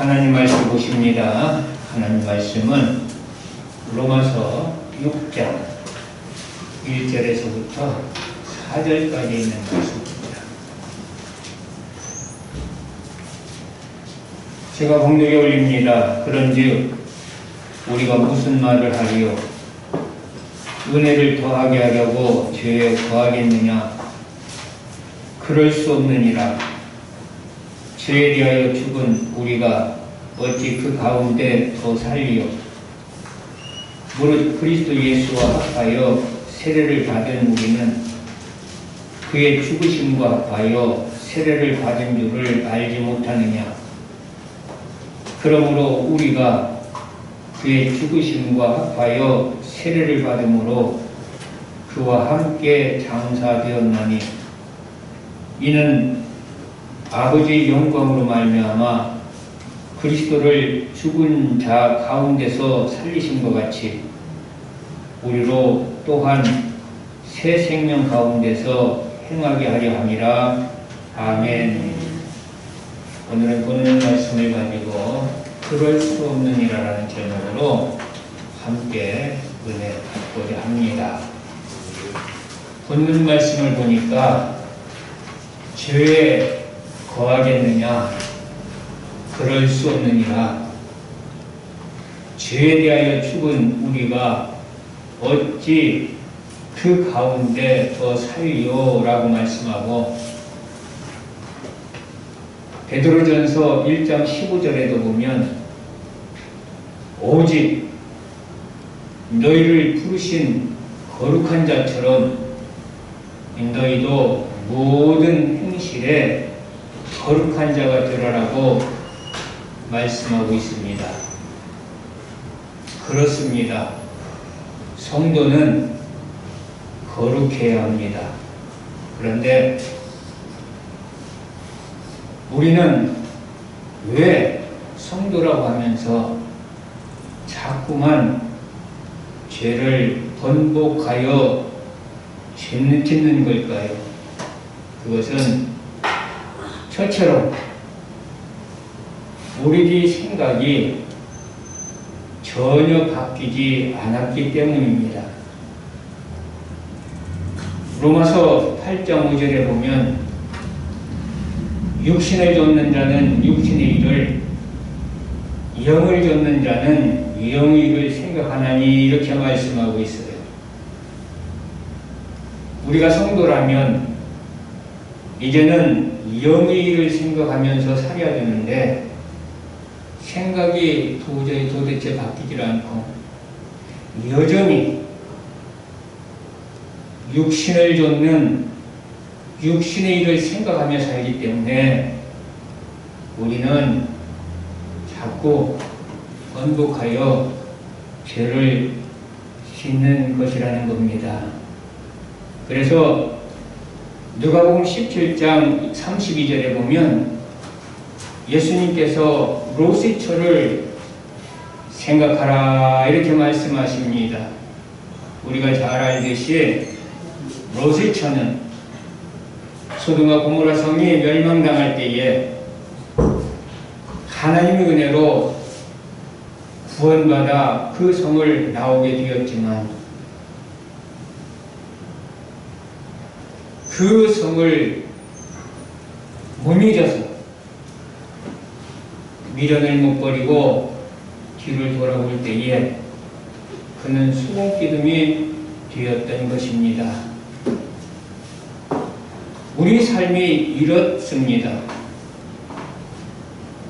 하나님 말씀 보십니다. 하나님 말씀은 로마서 6장 1절에서부터 4절까지 있는 말씀입니다. 제가 공독에 올립니다. 그런즉 우리가 무슨 말을 하리요? 은혜를 더하게 하려고 죄에 거하겠느냐? 그럴 수 없느니라. 죄에 대하여 죽은 우리가 어찌 그 가운데 더 살리요? 무릇 그리스도 예수와 합하여 세례를 받은 우리는 그의 죽으심과 합하여 세례를 받은 줄을 알지 못하느냐? 그러므로 우리가 그의 죽으심과 합하여 세례를 받음으로 그와 함께 장사되었나니 이는 아버지의 영광으로 말미암아 그리스도를 죽은 자 가운데서 살리신 것 같이 우리로 또한 새 생명 가운데서 행하게 하려 함이라. 아멘. 오늘은 본문 말씀을 가지고 그럴 수 없느니라라는 제목으로 함께 은혜 받고자 합니다. 본문 말씀을 보니까 죄에 거하겠느냐? 그럴 수 없느니라. 죄에 대하여 죽은 우리가 어찌 그 가운데 더 살리요? 라고 말씀하고, 베드로전서 1장 15절에도 보면 오직 너희를 부르신 거룩한 자처럼 너희도 모든 행실에 거룩한 자가 되라라고 말씀하고 있습니다. 그렇습니다. 성도는 거룩해야 합니다. 그런데 우리는 왜 성도라고 하면서 자꾸만 죄를 번복하여 죄는 짓는 걸까요? 그것은 저처럼 우리의 생각이 전혀 바뀌지 않았기 때문입니다. 로마서 8장 5절에 보면 육신을 좇는 자는 육신의 일을, 영을 좇는 자는 영의 일을 생각하나니 이렇게 말씀하고 있어요. 우리가 성도라면 이제는 영의 일을 생각하면서 살아야 되는데 생각이 도대체 바뀌질 않고 여전히 육신을 좇는 육신의 일을 생각하며 살기 때문에 우리는 자꾸 번복하여 죄를 짓는 것이라는 겁니다. 그래서 누가복음 17장 32절에 보면 예수님께서 롯의 생각하라 이렇게 말씀하십니다. 우리가 잘 알듯이 롯의 처는 소돔과 고모라 성이 멸망당할 때에 하나님의 은혜로 구원받아 그 성을 나오게 되었지만 그 성을 못 잊어서 미련을 못 버리고 뒤를 돌아볼 때에 그는 수공기둥이 되었던 것입니다. 우리 삶이 이렇습니다.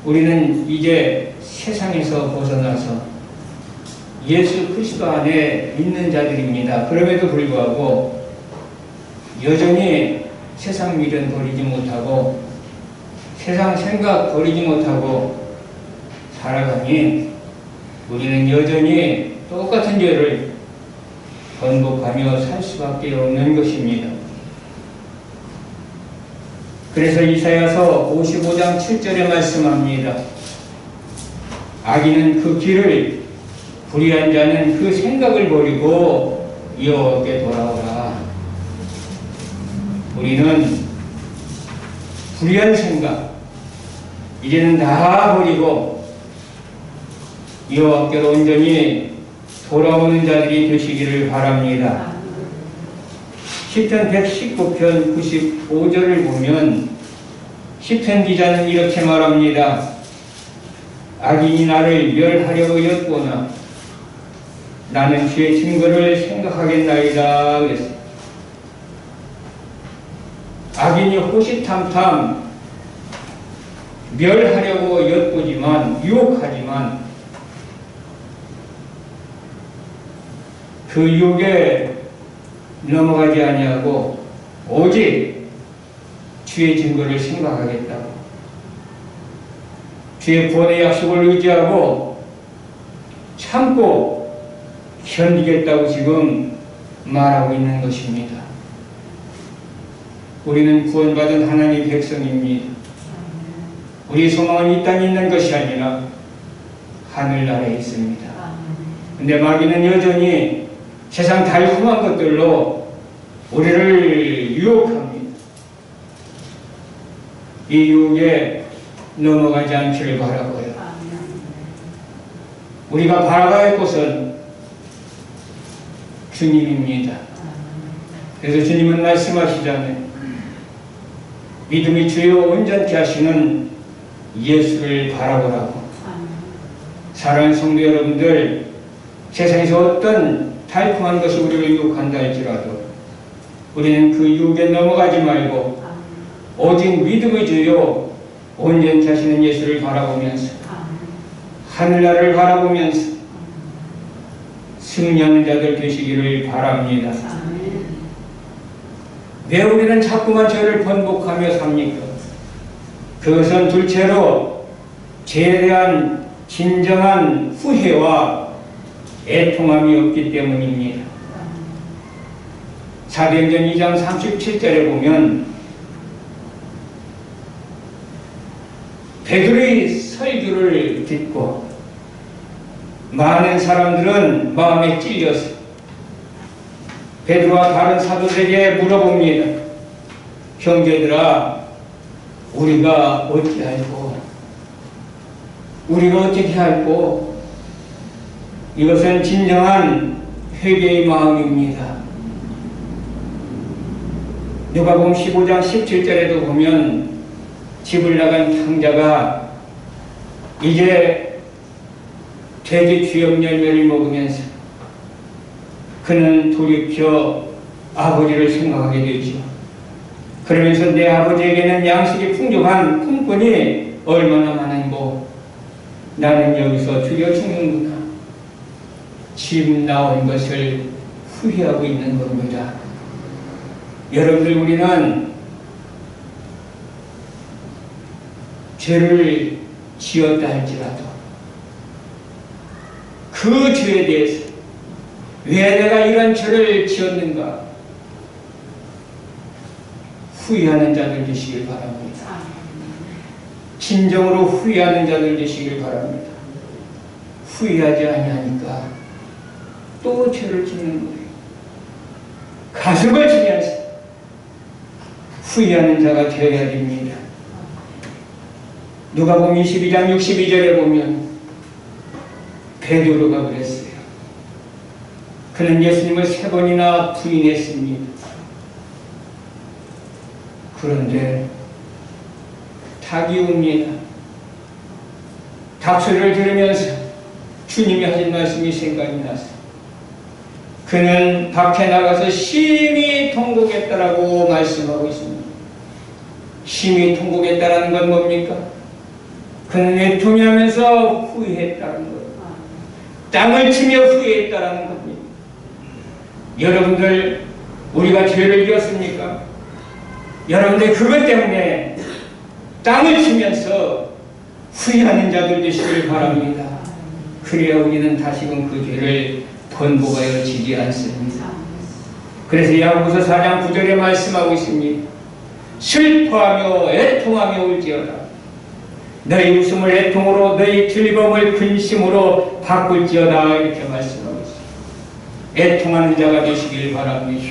우리는 이제 세상에서 벗어나서 예수 그리스도 안에 있는 자들입니다. 그럼에도 불구하고 여전히 세상 미련 버리지 못하고 세상 생각 버리지 못하고 살아가니 우리는 여전히 똑같은 죄를 번복하며 살 수밖에 없는 것입니다. 그래서 이사야서 55장 7절에 말씀합니다. 악인은 그 길을, 불의한 자는 그 생각을 버리고 여호와께 돌아오라. 우리는 불의한 생각 이제는 다 버리고 여호와께로 온전히 돌아오는 자들이 되시기를 바랍니다. 시편 119편 95절을 보면 시편 기자는 이렇게 말합니다. 악인이 나를 멸하려고 엿보나 나는 주의 증거를 생각하겠나이다 그랬어요. 악인이 호시탐탐 멸하려고 엿보지만 유혹하지만 그 유혹에 넘어가지 아니하고 오직 주의 증거를 생각하겠다고 주의 구원의 약속을 의지하고 참고 견디겠다고 지금 말하고 있는 것입니다. 우리는 구원받은 하나님의 백성입니다. 우리 소망은 이 땅에 있는 것이 아니라 하늘나라에 있습니다. 근데 마귀는 여전히 세상 달콤한 것들로 우리를 유혹합니다. 이 유혹에 넘어가지 않기를 바라고요. 우리가 바라봐야 할 곳은 주님입니다. 그래서 주님은 말씀하시잖아요. 믿음이 주여 온전케 하시는 예수를 바라보라고. 사랑하는 성도 여러분들, 세상에서 어떤 달콤한 것이 우리를 유혹한다 할지라도 우리는 그 유혹에 넘어가지 말고 오직 믿음의 주여 온전케 하시는 예수를 바라보면서 하늘나라를 바라보면서 승리하는 자들 되시기를 바랍니다. 왜 우리는 자꾸만 죄를 번복하며 삽니까? 그것은 둘째로 죄에 대한 진정한 후회와 애통함이 없기 때문입니다. 사도행전 2장 37절에 보면 베드로의 설교를 듣고 많은 사람들은 마음에 찔려서 베드로와 다른 사도들에게 물어봅니다. 형제들아, 우리가 어떻게 할꼬? 우리가 어떻게 할꼬? 이것은 진정한 회개의 마음입니다. 누가복음 15장 17절에도 보면 집을 나간 탕자가 이제 돼지 주염 열매를 먹으면서 그는 돌이켜 아버지를 생각하게 되죠. 그러면서 내 아버지에게는 양식이 풍족한 품꾼이 얼마나 많은고 나는 여기서 죽여 죽는구나. 집 나온 것을 후회하고 있는 겁니다. 여러분들, 우리는 죄를 지었다 할지라도 그 죄에 대해서 왜 내가 이런 죄를 지었는가 후회하는 자들 되시길 바랍니다. 진정으로 후회하는 자들 되시길 바랍니다. 후회하지 아니하니까 또 죄를 짓는 거예요. 가슴을 치면서 후회하는 자가 되어야 됩니다. 누가복음 22장 62절에 보면 베드로가 그랬어요. 그는 예수님을 3번이나 부인했습니다. 그런데 닭이 옵니다. 닭소리를 들으면서 주님이 하신 말씀이 생각이 났어요. 그는 밖에 나가서 심히 통곡했다라고 말씀하고 있습니다. 심히 통곡했다라는 건 뭡니까? 그는 애통하면서 후회했다는 거예요. 땅을 치며 후회했다라는 겁니다. 여러분들, 우리가 죄를 지었습니까? 여러분들 그것 때문에 땅을 치면서 후회하는 자들 되시길 바랍니다. 그래야 우리는 다시금 그 죄를 번복하여 지지 않습니다. 그래서 야고보서 4장 9절에 말씀하고 있습니다. 슬퍼하며 애통하며 울지어다. 너희 웃음을 애통으로 너희 즐거움을 근심으로 바꿀지어다. 이렇게 말씀하고 있습니다. 애통하는 자가 되시길 바랍니다.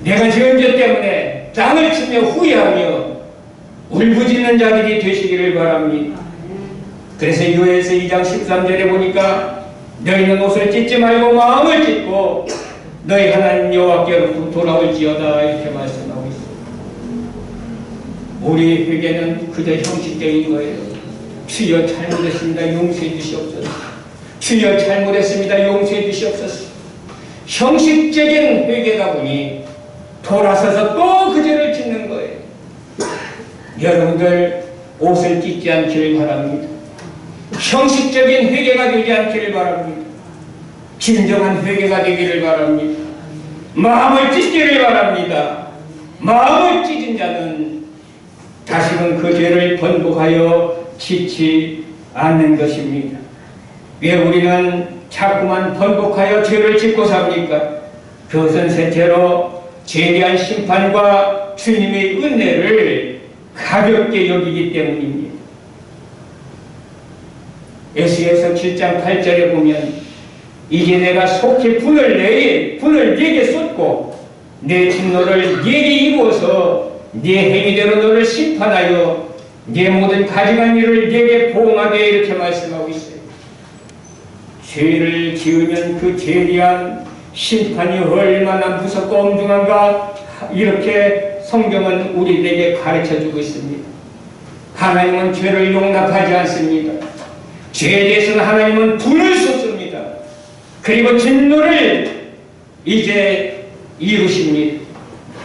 내가 지은 죄 때문에 땅을 치며 후회하며 울부짖는 자들이 되시기를 바랍니다. 그래서 요엘서 2장 13절에 보니까 너희는 옷을 찢지 말고 마음을 찢고 너희 하나님 여호와께로 돌아올지어다 이렇게 말씀하고 있습니다. 우리의 회개는 그저 형식적인 거예요. 주여 잘못했습니다. 용서해 주시옵소서. 주여 잘못했습니다. 용서해 주시옵소서. 형식적인 회개다 보니 돌아서서 또 그 죄를 짓는 거예요. 여러분들 옷을 찢지 않기를 바랍니다. 형식적인 회개가 되지 않기를 바랍니다. 진정한 회개가 되기를 바랍니다. 마음을 찢기를 바랍니다. 마음을 찢은 자는 다시는 그 죄를 번복하여 짓지 않는 것입니다. 왜 우리는 자꾸만 번복하여 죄를 짓고 삽니까? 그것은 셋째로 죄에 대한 심판과 주님의 은혜를 가볍게 여기기 때문입니다. 에스겔서 7장 8절에 보면 이제 내가 속히 분을 네게 쏟고 내 진노를 네게 이루어서 네 행위대로 너를 심판하여 네 모든 가증한 일을 네게 보응하되 이렇게 말씀하고 있어요. 죄를 지으면 그 죄에 대한 심판이 얼마나 무섭고 엄중한가 이렇게 성경은 우리에게 가르쳐주고 있습니다. 하나님은 죄를 용납하지 않습니다. 죄에 대해서는 하나님은 분을 쏟습니다. 그리고 진노를 이제 이루십니다.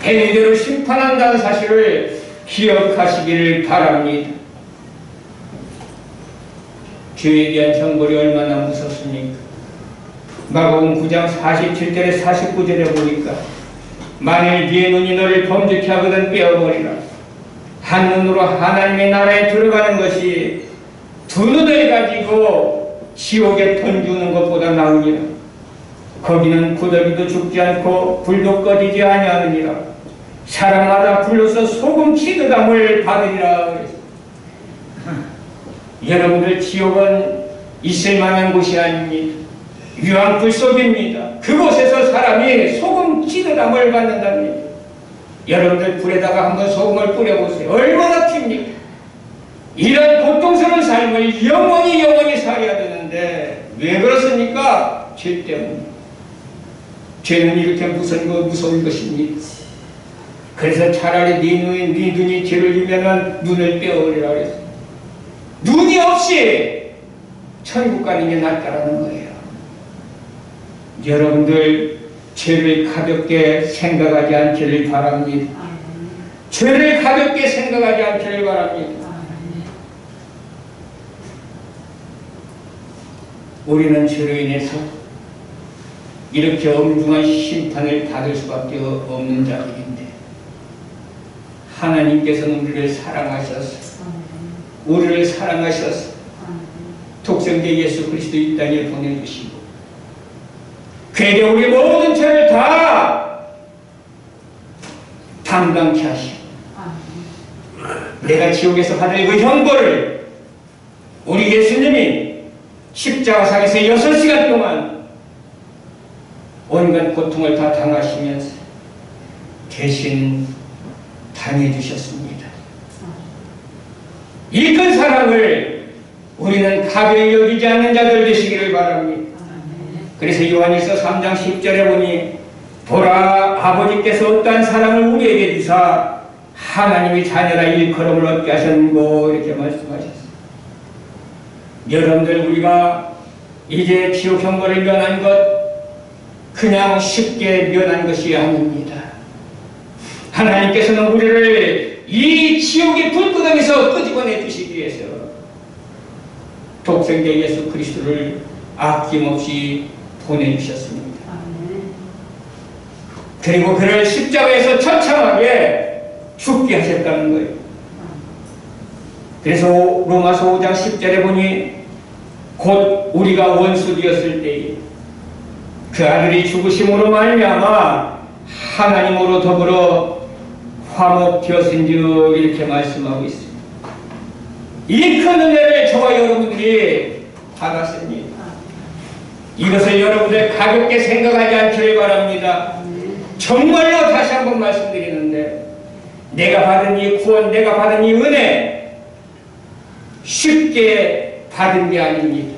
행위대로 심판한다는 사실을 기억하시기를 바랍니다. 죄에 대한 형벌이 얼마나 무섭습니까? 마가복음 9장 47절에 49절에 보니까 만일 네 눈이 너를 범죄케 하거든 빼어버리라. 한 눈으로 하나님의 나라에 들어가는 것이 두 눈을 가지고 지옥에 던지는 것보다 나으니라. 거기는 구더기도 죽지 않고 불도 꺼지지 아니하느니라. 사람마다 불로서 소금 취급함을 받으리라. 여러분들 지옥은 있을 만한 곳이 아닙니다. 유황불 속입니다. 그곳에서 사람이 소금 취급함을 받는답니다. 여러분들 불에다가 한번 소금을 뿌려보세요. 얼마나 튑니까? 이런 고통스러운 삶을 영원히 살아야 되는데 왜 그렇습니까? 죄 때문에. 죄는 이렇게 무서운 것입니다. 그래서 차라리 네 눈이 죄를 지면은 눈을 떼어버리라 그랬어요. 눈이 없이 천국 가는 게 낫다라는 거예요. 여러분들 죄를 가볍게 생각하지 않기를 바랍니다. 죄를 가볍게 생각하지 않기를 바랍니다. 우리는 죄로 인해서 이렇게 엄중한 심판을 받을 수밖에 없는 자들인데 하나님께서는 우리를 사랑하셔서 독생자 예수 그리스도 이 땅에 보내주시고 그에게 우리 모든 죄를 다 담당케 하시고 내가 지옥에서 받을 그 형벌을 우리 예수님이 십자가상에서 6시간 동안 온갖 고통을 다 당하시면서 대신 당해주셨습니다. 이 큰 사랑을 우리는 가벼이 여기지 않는 자들 되시기를 바랍니다. 그래서 요한일서 3장 10절에 보니 보라 아버지께서 어떠한 사랑을 우리에게 주사 하나님의 자녀라 일컬음을 얻게 하셨고 이렇게 말씀하셨습니다. 여러분들 우리가 이제 지옥 형벌을 면한 것 그냥 쉽게 면한 것이 아닙니다. 하나님께서는 우리를 이 지옥의 불구덩이에서 끄집어내 주시기 위해서 독생자 예수 그리스도를 아낌없이 보내주셨습니다. 그리고 그를 십자가에서 처참하게 죽게 하셨다는 거예요. 그래서 로마서 5장 10절에 보니 곧 우리가 원수 되었을 때에 그 아들이 죽으심으로 말미암아 하나님으로 더불어 화목되었은즉 이렇게 말씀하고 있습니다. 이 큰 은혜를 저와 여러분들이 받았습니다. 이것을 여러분들 가볍게 생각하지 않기를 바랍니다. 정말로 다시 한번 말씀드리는데 내가 받은 이 구원, 내가 받은 이 은혜 쉽게 받은 게 아닙니다.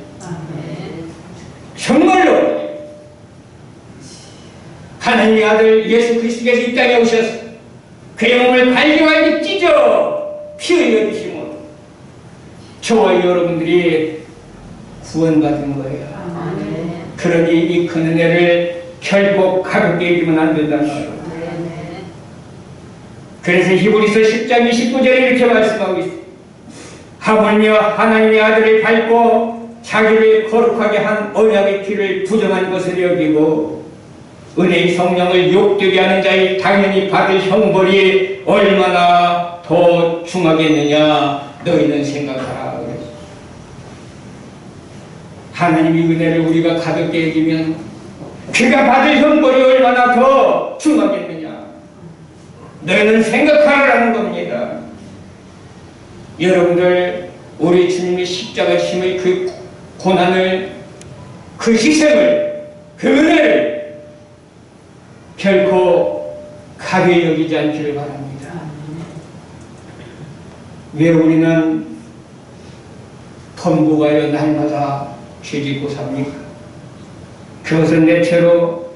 정말로 하나님의 아들 예수 그리스도께서 이 땅에 오셔서 그의 몸을 갈기갈기 찢어 피 흘려 주심으로 저와 여러분들이 구원받은 거예요. 그러니 이 큰 은혜를 결코 가볍게 여기면 안 된다는 거예요. 그래서 히브리서 10장 29절에 이렇게 말씀하고 있습니다. 하물며 하나님의 아들을 밟고 자기를 거룩하게 한 언약의 피를 부정한 것을 여기고 은혜의 성령을 욕되게 하는 자의 당연히 받을 형벌이 얼마나 더 중하겠느냐 너희는 생각하라. 하나님의 은혜를 우리가 가볍게 여기면 그가 받을 형벌이 얼마나 더 중하겠느냐 너희는 생각하라는 겁니다. 여러분들 우리 주님의 십자가 심의 그 고난을 그 희생을 그 은혜를 결코 가벼이 여기지 않기를 바랍니다. 왜 우리는 번복하여 날마다 죄짓고 삽니까? 그것은 대체로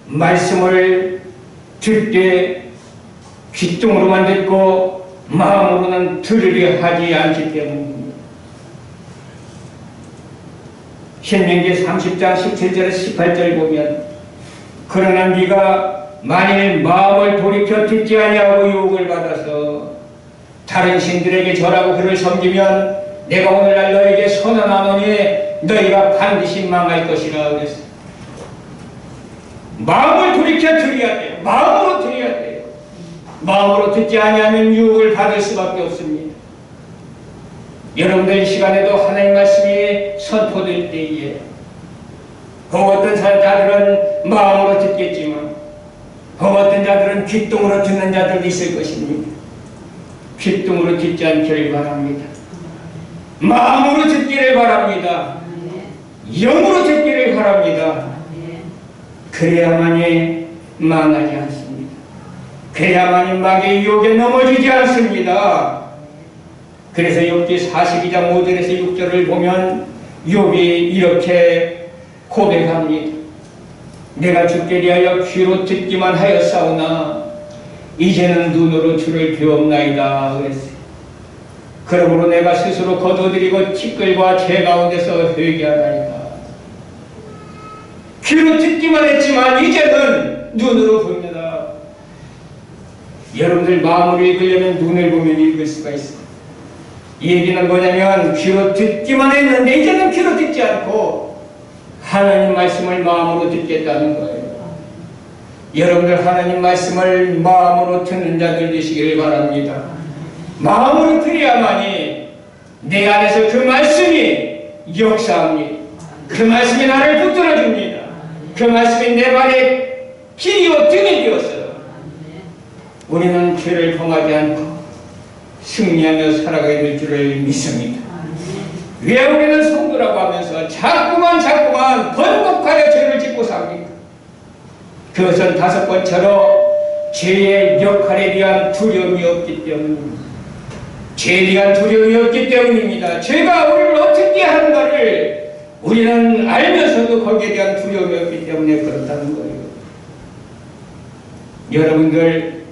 말씀을 듣되 귓등으로만 듣고 마음으로는 들으려 하지 않기 때문입니다. 신명기 30장 17절에서 18절 보면 그러나 네가 만일 마음을 돌이켜 듣지 아니하고 유혹을 받아서 다른 신들에게 절하고 그를 섬기면 내가 오늘날 너에게 선언하노니 너희가 반드시 망할 것이라 그랬어요. 마음을 돌이켜 드려야 돼요. 마음으로 드려야 돼요. 마음으로 듣지 아니하면 유혹을 받을 수밖에 없습니다. 여러분들 이 시간에도 하나님 말씀이 선포될 때에 어떤 자들은 마음으로 듣겠지만 어떤 자들은 귓등으로 듣는 자들도 있을 것입니다. 귓등으로 듣지 않기를 바랍니다. 마음으로 듣기를 바랍니다. 영으로 듣기를 바랍니다. 그래야만이 망하지 않습니다. 그래야만이 마귀의 유혹에 넘어지지 않습니다. 그래서 욥기 42장 5절에서 6절을 보면 욥이 이렇게 고백합니다. 내가 주께 대하여 귀로 듣기만 하였사오나 이제는 눈으로 주를 배웠나이다 그랬어요. 그러므로 내가 스스로 거두어드리고 티끌과 재 가운데서 회개하나이다. 귀로 듣기만 했지만 이제는 눈으로 봅니다. 여러분들 마음으로 읽으려면 눈을 보면 읽을 수가 있습니다. 이 얘기는 뭐냐면 귀로 듣기만 했는데 이제는 귀로 듣지 않고 하나님 말씀을 마음으로 듣겠다는 거예요. 여러분들 하나님 말씀을 마음으로 듣는 자들 되시기를 바랍니다. 마음으로 들어야만이 내 안에서 그 말씀이 역사합니다. 그 말씀이 나를 붙들어줍니다. 그 말씀이 내 발에 길이요 등이 되었어요. 우리는 죄를 범하지 않고 승리하며 살아가게 될 줄을 믿습니다. 왜 우리는 성도라고 하면서 자꾸만 번복하여 죄를 짓고 삽니까? 그것은 다섯 번째로 죄의 역할에 대한 두려움이 없기 때문입니다. 죄에 대한 두려움이 없기 때문입니다. 죄가 우리를 어떻게 하는가를 우리는 알면서도 거기에 대한 두려움이 없기 때문에 그렇다는 거예요. 여러분들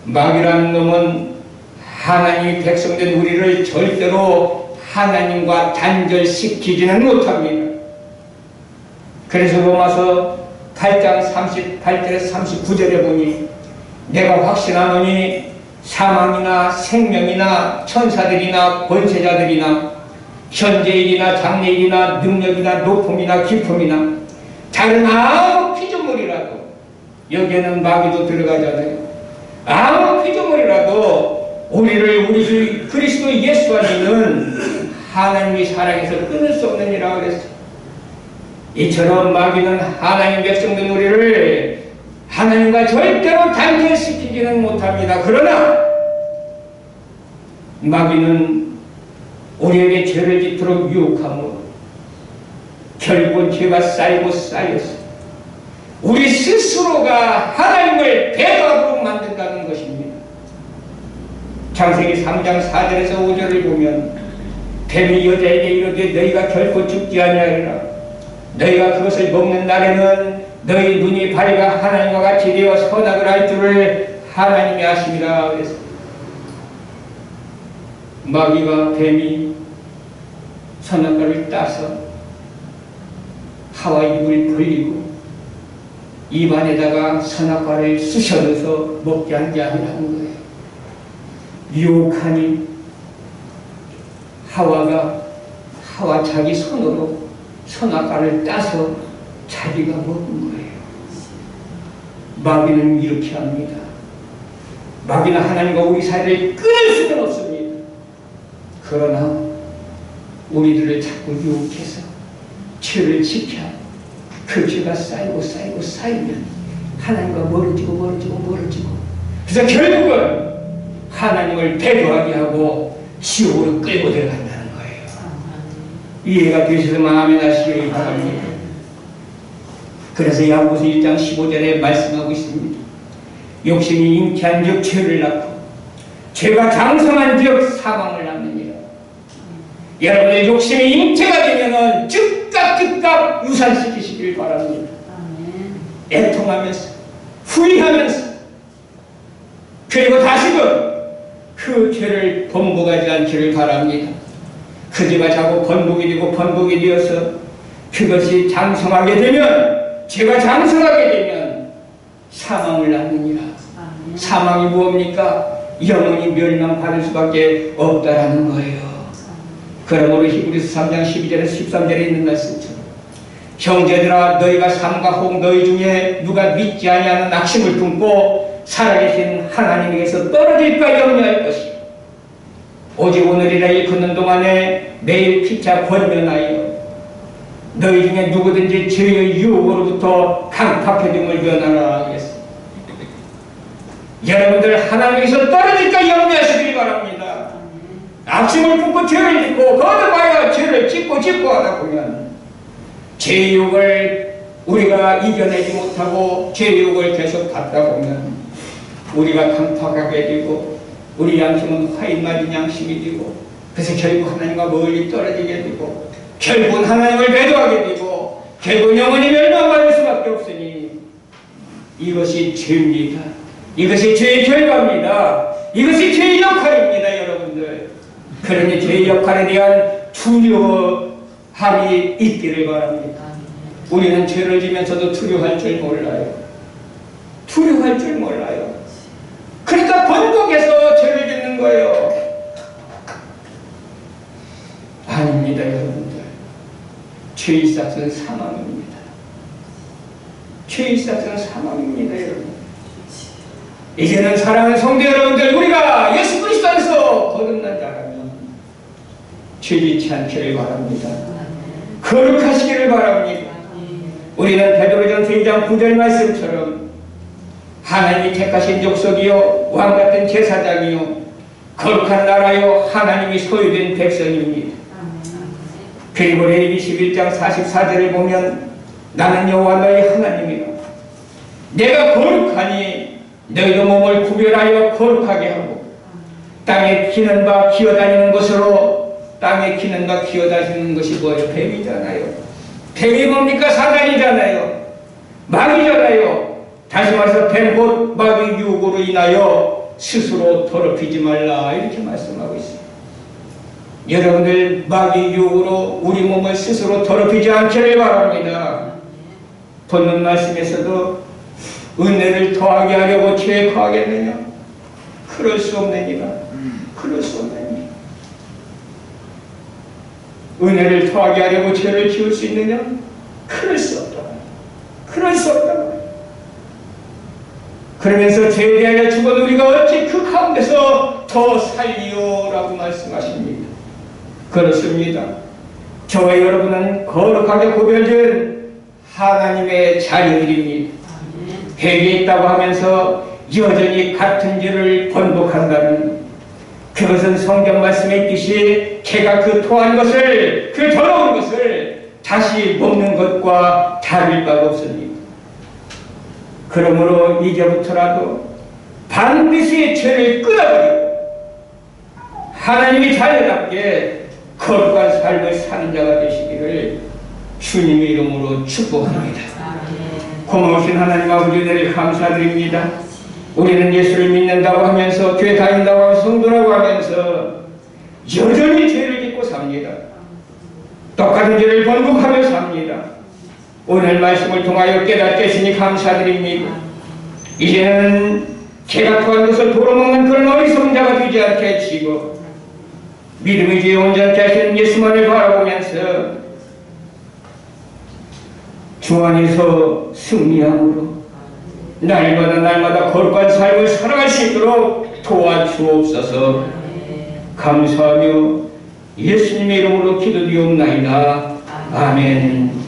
마귀라는 놈은 하나님의 백성된 우리를 절대로 하나님과 단절시키지는 못합니다. 그래서 로마서 8장 38절에서 39절에 보니 내가 확신하노니 사망이나 생명이나 천사들이나 권세자들이나 현재일이나 장래일이나 능력이나 높음이나 깊음이나 다른 아무 피조물이라도 여기에는 마귀도 들어가잖아요. 아무 피조물이라도 우리를 우리 그리스도 예수 안에는 하나님이 사랑해서 끊을 수 없느니라 그랬어요. 이처럼 마귀는 하나님 백성된 우리를 하나님과 절대로 단절시키지는 못합니다. 그러나 마귀는 우리에게 죄를 짓도록 유혹하므로 결국은 죄가 쌓이고 쌓여서 우리 스스로가 하나님을 배반하도록 만든다는 것입니다. 창세기 3장 4절에서 5절을 보면 뱀이 여자에게 이르되 너희가 결코 죽지 아니하리라. 너희가 그것을 먹는 날에는 너희 눈이 밝아 하나님과 같이 되어 선악을 할 줄을 하나님이 아심이라. 그래서 마귀가 뱀이 선악과를 따서 하와 입을 벌리고 입안에다가 선악과를 쑤셔넣어서 먹게 한 게 아니라는 거예요. 유혹하니 하와 자기 손으로 선악과를 따서 자기가 먹은 거예요. 마귀는 이렇게 합니다. 마귀는 하나님과 우리 사이를 끊을 수는 없습니다. 그러나 우리들을 자꾸 유혹해서 죄를 지켜 그 죄가 쌓이고 쌓이면 하나님과 멀어지고 그래서 결국은 하나님을 배도하게 하고 지옥으로 끌고 들어간다는 거예요. 이해가 되셔서 마음에 나시기 바랍니다. 그래서 야고보서 1장 15절에 말씀하고 있습니다. 욕심이 잉태한즉 죄를 낳고 죄가 장성한즉 사망을 낳느니라. 여러분의 욕심이 잉태가 되면은 즉각 유산시키시길 바랍니다. 애통하면서 후회하면서 그리고 다시금 그 죄를 번복하지 않기를 바랍니다. 그 죄가 자꾸 번복이 되어서 그것이 장성하게 되면 죄가 장성하게 되면 사망을 낳느니라. 사망이 무엇입니까? 영원히 멸망받을 수밖에 없다라는 거예요. 그러므로 히브리서 3장 12절에서 13절에 있는 말씀처럼 형제들아 너희가 삼가 혹 너희 중에 누가 믿지 아니하는 낙심을 품고 살아계신 하나님에게서 떨어질까 염려할 것이요 오직 오늘이라 일컫는 동안에 내일 피차 권면하여 너희 중에 누구든지 죄의 유혹으로부터 강팍해짐을 면하라 하겠습니다. 여러분들 하나님에게서 떨어질까 염려하시길 바랍니다. 악심을 품고 죄를 짓고 거듭하여 죄를 짓고 하다 보면 죄의 유혹을 우리가 이겨내지 못하고 죄의 유혹을 계속 받다 보면 우리가 강팍하게 되고 우리 양심은 화인 맞은 양심이 되고 그래서 결국 하나님과 멀리 떨어지게 되고 결국은 하나님을 배도하게 되고 결국 영원히 멸망받을 수밖에 없으니 이것이 죄입니다. 이것이 죄의 결과입니다. 이것이 죄의 역할입니다. 여러분들 그러니 죄의 역할에 대한 두려움이 있기를 바랍니다. 우리는 죄를 지면서도 두려워할 줄 몰라요. 그러니까 번복해서 죄를 짓는 거예요. 아닙니다. 여러분들 죄의 싹은 사망입니다. 여러분 이제는 사랑하는 성도 여러분들 우리가 예수 그리스도 안에서 거듭난 자라면 죄짓지 않기를 바랍니다. 거룩하시기를 바랍니다. 우리는 베드로전서 2장 9절 말씀처럼 하나님이 택하신 족속이요 왕같은 제사장이요 거룩한 나라요 하나님이 소유된 백성입니다. 그리고 레위기 11장 44절을 보면 나는 여호와 너희 하나님이라 내가 거룩하니 너희도 몸을 구별하여 거룩하게 하고 땅에 기는 바 기어다니는 것으로 땅에 기는 바 기어다니는 것이 뭐예요? 뱀이잖아요. 뱀이 뭡니까? 사단이잖아요. 마귀잖아요. 다시 말해서 뱀 곧 마귀 유혹으로 인하여 스스로 더럽히지 말라 이렇게 말씀하고 있습니다. 여러분들 마귀 유혹으로 우리 몸을 스스로 더럽히지 않기를 바랍니다. 본문 말씀에서도 은혜를 더하게 하려고 죄에 거하겠느냐? 그럴 수 없느니라. 은혜를 더하게 하려고 죄를 지을 수 있느냐? 그럴 수 없다. 그러면서 죄에 대하여 죽은 우리가 어찌 그 가운데서 더 살리요라고 말씀하십니다. 그렇습니다. 저와 여러분은 거룩하게 구별된 하나님의 자녀들입니다. 회개했다고 하면서 여전히 같은 죄를 번복한다면 그것은 성경 말씀에 있듯이 개가 그 토한 것을 그 더러운 것을 다시 먹는 것과 다를 바가 없습니다. 그러므로 이제부터라도 반드시 죄를 끊어버리고 하나님이 자녀답게 거룩한 삶을 사는 자가 되시기를 주님의 이름으로 축복합니다. 고마우신 하나님 아버지 은혜를 감사드립니다. 우리는 예수를 믿는다고 하면서 교회 다닌다고 하면서 성도라고 하면서 여전히 죄를 짓고 삽니다. 똑같은 죄를 번복하며 삽니다. 오늘 말씀을 통하여 깨닫게 하시니 감사드립니다. 이제는 개가 토한 것을 도로먹는 그런 어리석은 자가 되지 않게 해주시고 믿음의 죄에 온전케 하시는 예수만을 바라보면서 주 안에서 승리함으로 날마다 거룩한 삶을 살아갈 수 있도록 도와주옵소서. 감사하며 예수님의 이름으로 기도드리옵나이다. 아멘.